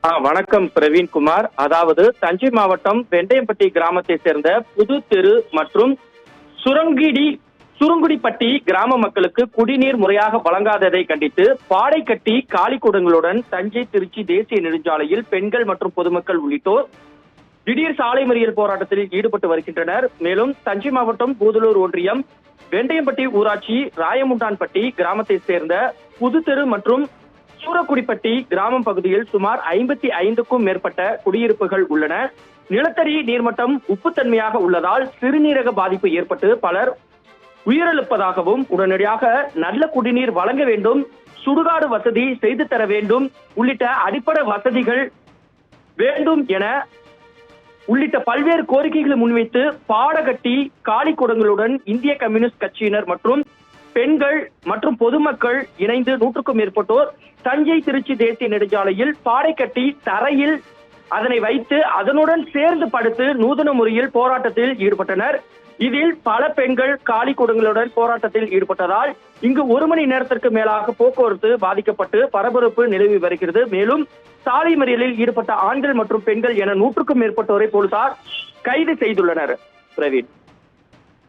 வணக்கம் பிரவீன்குமார். அதாவது தஞ்சை மாவட்டம் வெண்டையம்பட்டி கிராமத்தை சேர்ந்த புது தெரு மற்றும் சுருங்குடிப்பட்டி கிராம மக்களுக்கு குடிநீர் முறையாக வழங்காததை கண்டித்து பாடை கட்டி காலிக்குடங்களுடன் தஞ்சை திருச்சி தேசிய நெடுஞ்சாலையில் பெண்கள் மற்றும் பொதுமக்கள் உள்ளிட்டோர் திடீர் சாலை மறியல் போராட்டத்தில் ஈடுபட்டு வருகின்றனர். மேலும் தஞ்சை மாவட்டம் பூதலூர் ஒன்றியம் வெண்டையம்பட்டி ஊராட்சி ராயமுண்டான்பட்டி கிராமத்தை சேர்ந்த புது தெரு மற்றும் சூரக்குடிப்பட்டி கிராமம் பகுதியில் சுமார் 55க்கும் மேற்பட்ட குடியிருப்புகள் உள்ளன. நிலத்தடி நீர்மட்டம் உப்புத்தன்மையாக உள்ளதால் சிறுநீரக பாதிப்பு ஏற்பட்டு பலர் உயிரிழப்பதாகவும் உடனடியாக நல்ல குடிநீர் வழங்க வேண்டும், சுடுகாடு வசதி செய்து தர வேண்டும் உள்ளிட்ட அடிப்படை வசதிகள் வேண்டும் என உள்ளிட்ட பல்வேறு கோரிக்கைகளை முன்வைத்து பாடகட்டி காலி குடங்களுடன் இந்திய கம்யூனிஸ்ட் கட்சியினர் மற்றும் பெண்கள் மற்றும் பொதுமக்கள் இணைந்து 100க்கும் மேற்பட்டோர் தஞ்சை திருச்சி தேசிய நெடுஞ்சாலையில் பாடை கட்டி தரையில் அதனை வைத்து அதனுடன் சேர்ந்து படுத்து நூதன முறையில் போராட்டத்தில் ஈடுபட்டனர். இதில் பல பெண்கள் காலி குடங்களுடன் போராட்டத்தில் ஈடுபட்டதால் இங்கு 1 மணி நேரத்திற்கு மேலாக போக்குவரத்து பாதிக்கப்பட்டு பரபரப்பு நிலவி வருகிறது. மேலும் சாலை மறியலில் ஈடுபட்ட ஆண்கள் மற்றும் பெண்கள் என 100க்கும் மேற்பட்டோரை போலீசார் கைது செய்துள்ளனர். பிரவீன்.